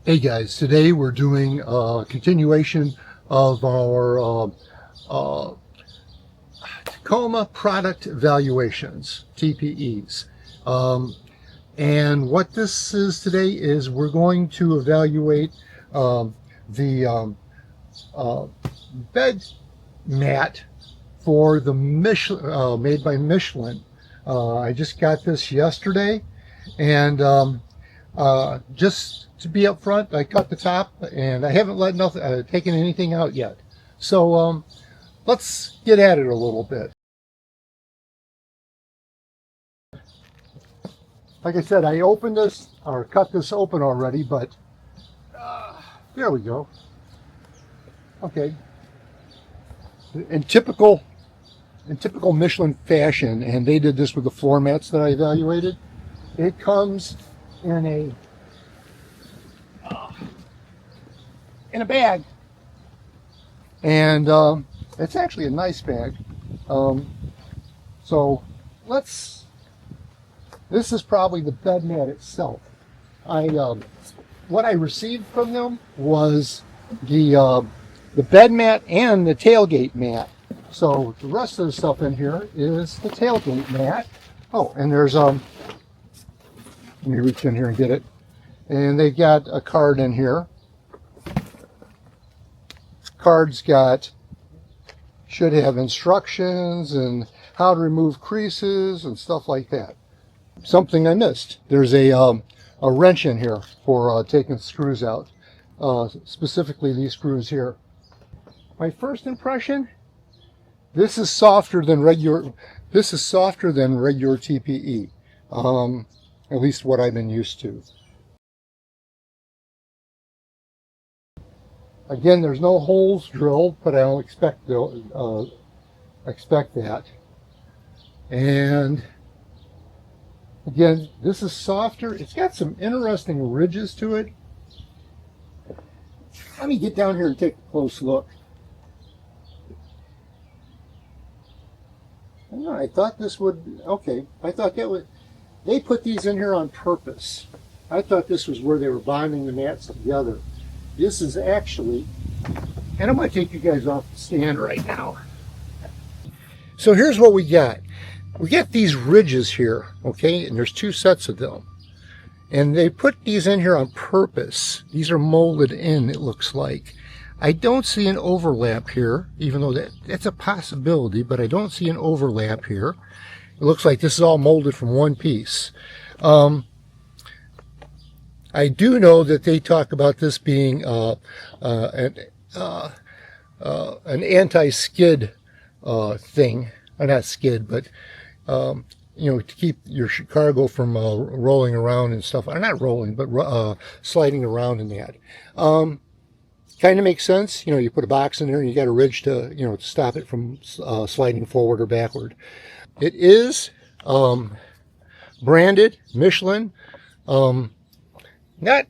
Hey guys, today we're doing a continuation of our Tacoma product evaluations, TPEs. And what this is today is we're going to evaluate the bed mat for the Michelin, made by Michelin. I just got this yesterday, and just to be upfront, I cut the top, and I haven't taken anything out yet. So let's get at it a little bit. Like I said, I opened this or cut this open already, but there we go. Okay. In typical Michelin fashion, and they did this with the floor mats that I evaluated, it comes in a bag, and it's actually a nice bag. So this is probably the bed mat itself. What I received from them was the bed mat and the tailgate mat. So the rest of the stuff in here is the tailgate mat. Oh, and there's let me reach in here and get it. And they got a card in here. Card's should have instructions and how to remove creases and stuff like that. Something I missed. There's a wrench in here for taking screws out, specifically these screws here. My first impression: this is softer than regular. This is softer than regular TPE, at least what I've been used to. Again, there's no holes drilled, but I don't expect that. And again, this is softer. It's got some interesting ridges to it. Let me get down here and take a close look. I don't know, I thought this would, okay, I thought that would, they put these in here on purpose. I thought this was where they were bonding the mats together. This is actually, and I'm going to take you guys off the stand right now. So here's what we got. We got these ridges here, okay, and there's two sets of them. And they put these in here on purpose. These are molded in, it looks like. I don't see an overlap here, even though that's a possibility, but I don't see an overlap here. It looks like this is all molded from one piece. I do know that they talk about this being an anti-skid thing. Not skid, but you know, to keep your cargo from rolling around and stuff. Not rolling, but sliding around in that. Kind of makes sense. You know, you put a box in there and you got a ridge to, you know, to stop it from sliding forward or backward. It is branded Michelin. Not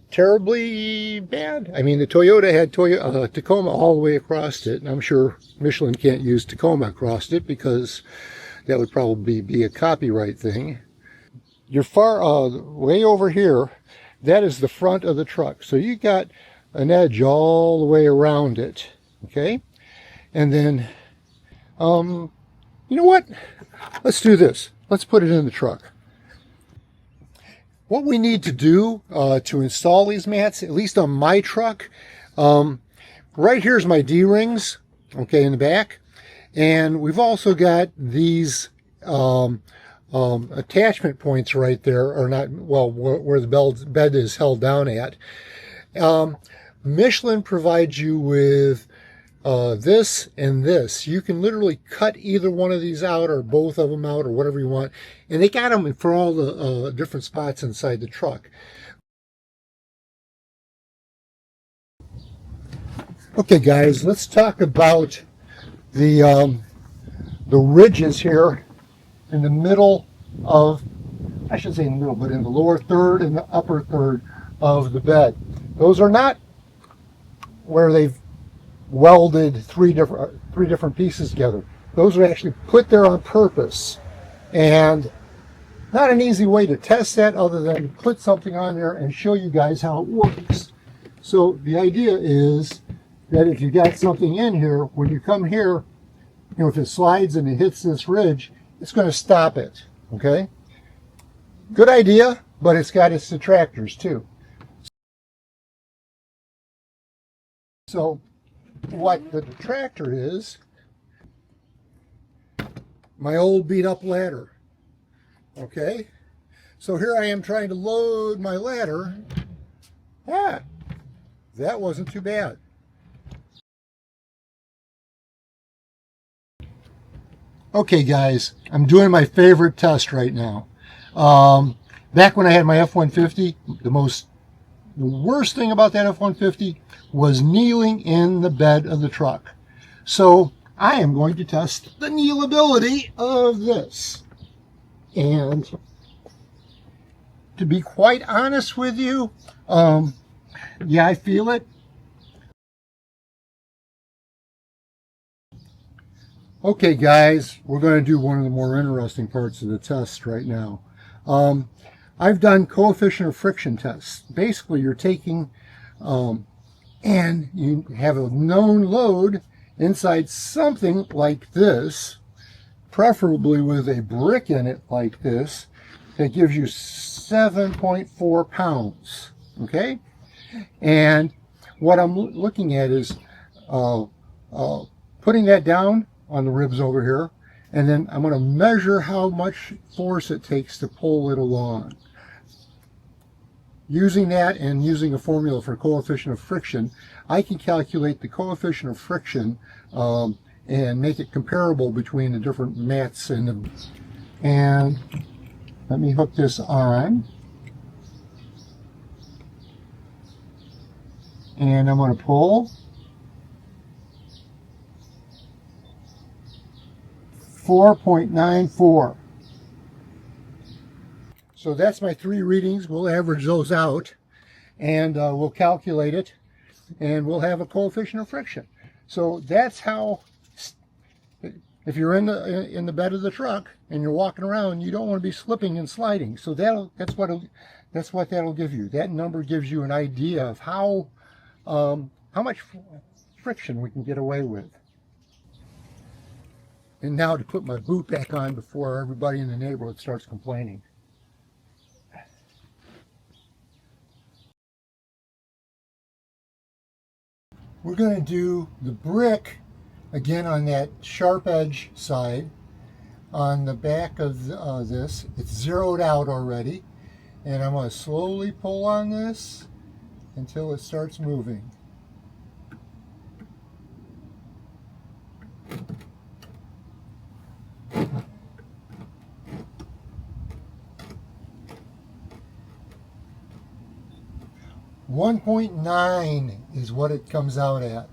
terribly bad. I mean, the Toyota had Tacoma all the way across it, and I'm sure Michelin can't use Tacoma across it because that would probably be a copyright thing. You're way over here. That is the front of the truck. So you got an edge all the way around it, okay? And then, you know what? Let's do this. Let's put it in the truck. What we need to do to install these mats, at least on my truck, right here's my D-rings, okay, in the back. And we've also got these attachment points right there, or not, well, where the bed is held down at. Michelin provides you with this and this. You can literally cut either one of these out or both of them out or whatever you want. And they got them for all the different spots inside the truck. Okay, guys, let's talk about the ridges here in the middle of, I should say in the middle, but in the lower third and the upper third of the bed. Those are not where they've welded three different pieces together. Those are actually put there on purpose. And not an easy way to test that other than put something on there and show you guys how it works. So the idea is that if you got something in here, when you come here, you know, if it slides and it hits this ridge, it's going to stop it, okay? Good idea, but it's got its detractors too. So what the detractor is, my old beat up ladder, okay? So here I am trying to load my ladder. Ah, that wasn't too bad. Okay guys, I'm doing my favorite test right now. Back when I had my F-150, the worst thing about that F-150 was kneeling in the bed of the truck. So I am going to test the kneelability of this. And to be quite honest with you, yeah, I feel it. Okay guys, we're going to do one of the more interesting parts of the test right now. I've done coefficient of friction tests. Basically, you're taking and you have a known load inside something like this, preferably with a brick in it like this, that gives you 7.4 pounds, okay? And what I'm looking at is putting that down on the ribs over here, and then I'm going to measure how much force it takes to pull it along. Using that and using a formula for coefficient of friction, I can calculate the coefficient of friction and make it comparable between the different mats. And let me hook this on. And I'm going to pull. 4.94. So that's my 3 readings. We'll average those out and we'll calculate it and we'll have a coefficient of friction. So that's how, if you're in the bed of the truck and you're walking around, you don't want to be slipping and sliding. So that's what that'll give you. That number gives you an idea of how much friction we can get away with. And now to put my boot back on before everybody in the neighborhood starts complaining. We're going to do the brick again on that sharp edge side. On the back of this, it's zeroed out already. And I'm going to slowly pull on this until it starts moving. .9 is what it comes out at.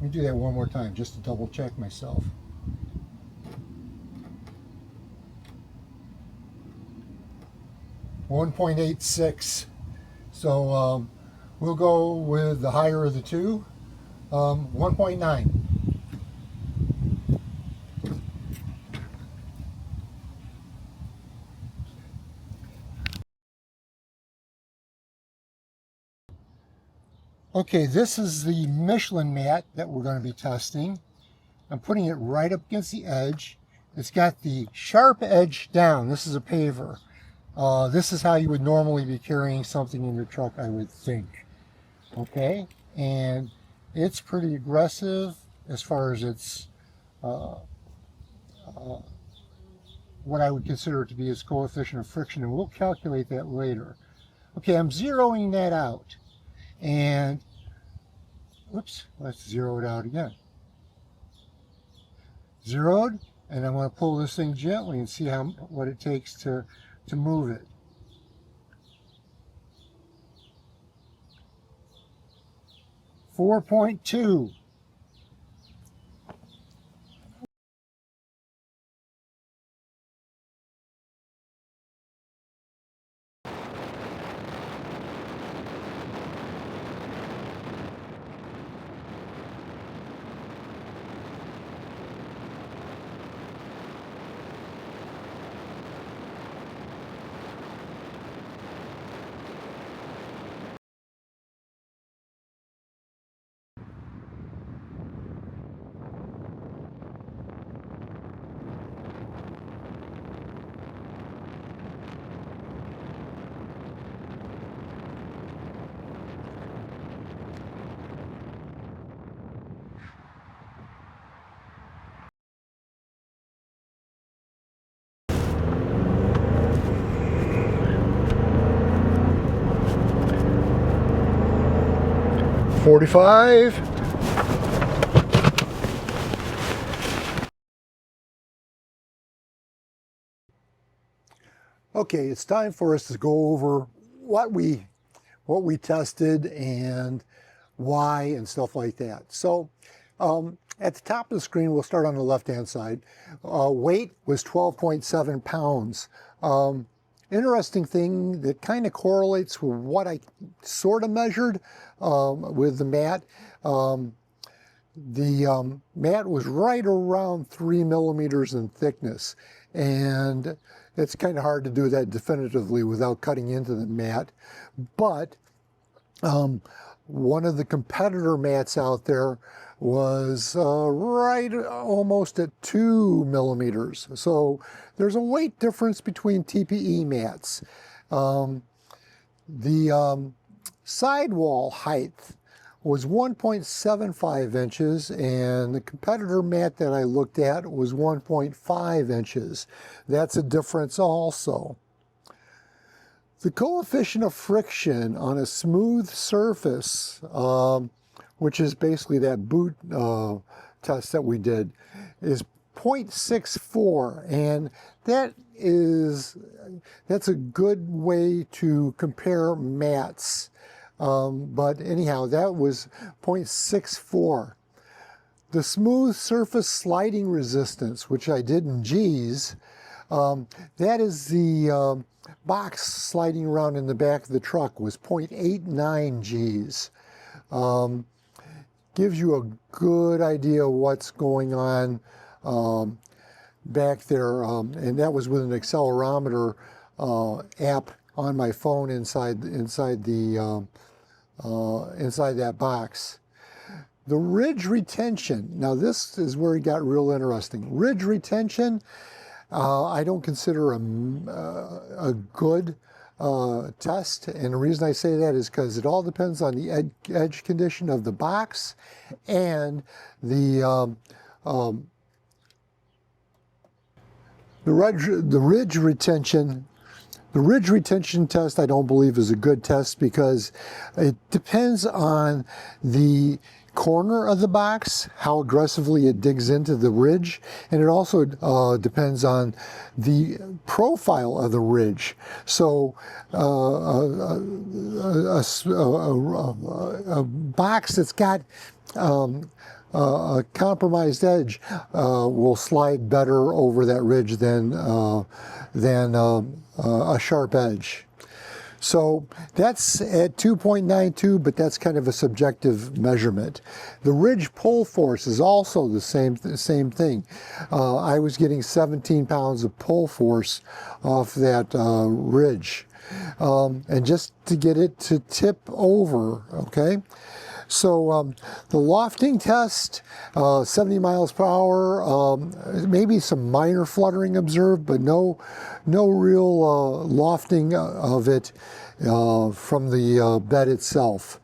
Let me do that one more time just to double check myself. .86. So we'll go with the higher of the two. 1.9. Okay, this is the Michelin mat that we're going to be testing. I'm putting it right up against the edge. It's got the sharp edge down. This is a paver. This is how you would normally be carrying something in your truck, I would think. Okay, and it's pretty aggressive as far as its what I would consider to be its coefficient of friction, and we'll calculate that later. Okay, I'm zeroing that out. And, whoops, let's zero it out again. Zeroed, and I'm going to pull this thing gently and see what it takes to move it. .2. 45. Okay, it's time for us to go over what we tested and why and stuff like that. So at the top of the screen, we'll start on the left-hand side. Weight was 12.7 pounds. Interesting thing that kind of correlates with what I sort of measured with the mat. The mat was right around 3 millimeters in thickness, and it's kind of hard to do that definitively without cutting into the mat. But one of the competitor mats out there was right almost at 2 millimeters. So there's a weight difference between TPE mats. The sidewall height was 1.75 inches, and the competitor mat that I looked at was 1.5 inches. That's a difference also. The coefficient of friction on a smooth surface, which is basically that boot test that we did, is 0.64, and that's a good way to compare mats. But anyhow, that was 0.64. The smooth surface sliding resistance, which I did in G's, that is the box sliding around in the back of the truck, was 0.89 G's. Gives you a good idea of what's going on back there, and that was with an accelerometer app on my phone inside that box. The ridge retention. Now this is where it got real interesting. Ridge retention, I don't consider a good test, and the reason I say that is because it all depends on the edge condition of the box and the ridge retention. The ridge retention test I don't believe is a good test because it depends on the corner of the box, how aggressively it digs into the ridge, and it also depends on the profile of the ridge. So a box that's got a compromised edge will slide better over that ridge than a sharp edge. So that's at 2.92, but that's kind of a subjective measurement. The ridge pull force is also the same thing. I was getting 17 pounds of pull force off that ridge. And just to get it to tip over, okay? So the lofting test, 70 miles per hour, maybe some minor fluttering observed, but no real lofting of it from the bed itself.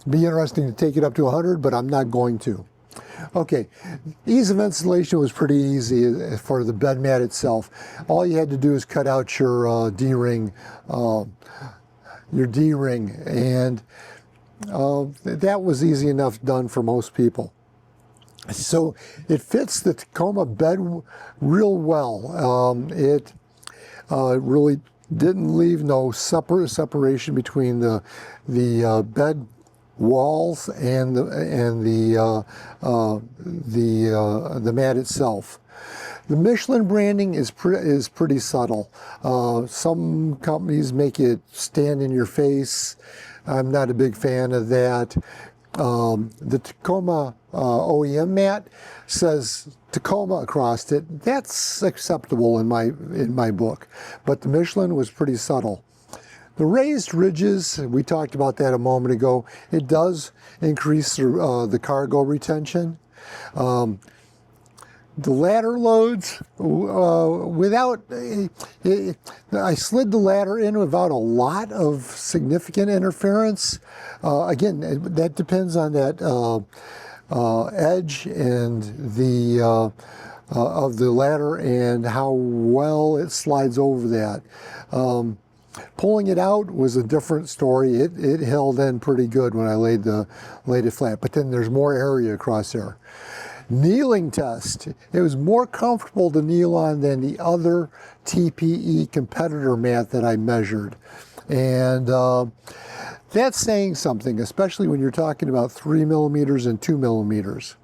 Be interesting to take it up to 100, but I'm not going to. Okay, ease of installation was pretty easy for the bed mat itself. All you had to do is cut out your D-ring, and that was easy enough done for most people. So it fits the Tacoma bed real well. It really didn't leave no separation between the bed walls and the mat itself. The Michelin branding is pretty subtle. Some companies make it stand in your face. I'm not a big fan of that. The Tacoma OEM mat says Tacoma across it. That's acceptable in my book, but the Michelin was pretty subtle. The raised ridges, we talked about that a moment ago. It does increase the cargo retention. The ladder loads, I slid the ladder in without a lot of significant interference. Again, that depends on that edge and of the ladder and how well it slides over that. Pulling it out was a different story. It held in pretty good when I laid it flat, but then there's more area across there. Kneeling test. It was more comfortable to kneel on than the other TPE competitor mat that I measured. And that's saying something, especially when you're talking about 3 millimeters and 2 millimeters.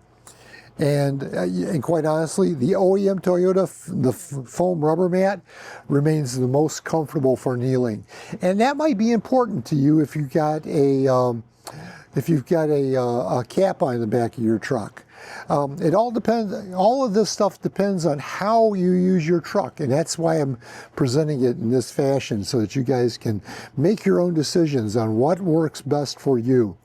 And quite honestly, the OEM Toyota, the foam rubber mat, remains the most comfortable for kneeling. And that might be important to you if you've got a cap on the back of your truck. It all depends. All of this stuff depends on how you use your truck, and that's why I'm presenting it in this fashion, so that you guys can make your own decisions on what works best for you.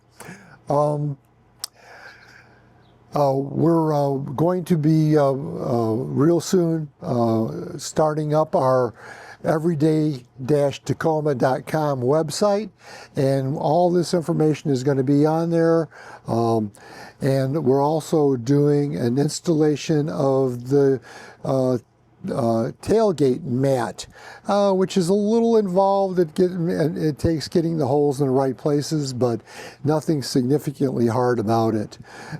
We're going to be real soon starting up our everyday-tacoma.com website, and all this information is going to be on there. And we're also doing an installation of the tailgate mat, which is a little involved. It takes getting the holes in the right places, but nothing significantly hard about it.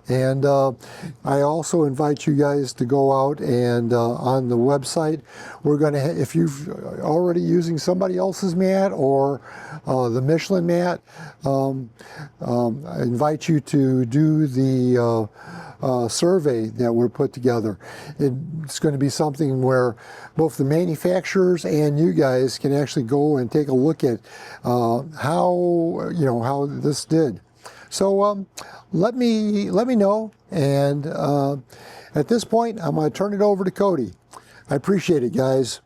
And I also invite you guys to go out and on the website, we're going to, if you've already using somebody else's mat or the Michelin mat, I invite you to do the survey that we're put together. It's going to be something where both the manufacturers and you guys can actually go and take a look at how this did. So let me know, and at this point I'm going to turn it over to Cody. I appreciate it, guys.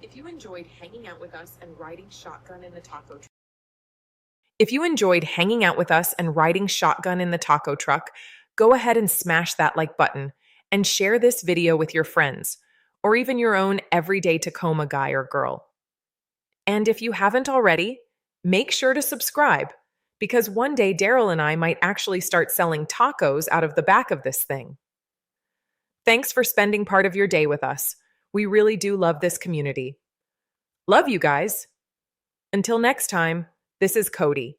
If you enjoyed hanging out with us and riding shotgun in the taco truck, If you enjoyed hanging out with us and riding shotgun in the taco truck, go ahead and smash that like button and share this video with your friends, or even your own everyday Tacoma guy or girl. And if you haven't already, make sure to subscribe, because one day Daryl and I might actually start selling tacos out of the back of this thing. Thanks for spending part of your day with us. We really do love this community. Love you guys. Until next time, this is Cody.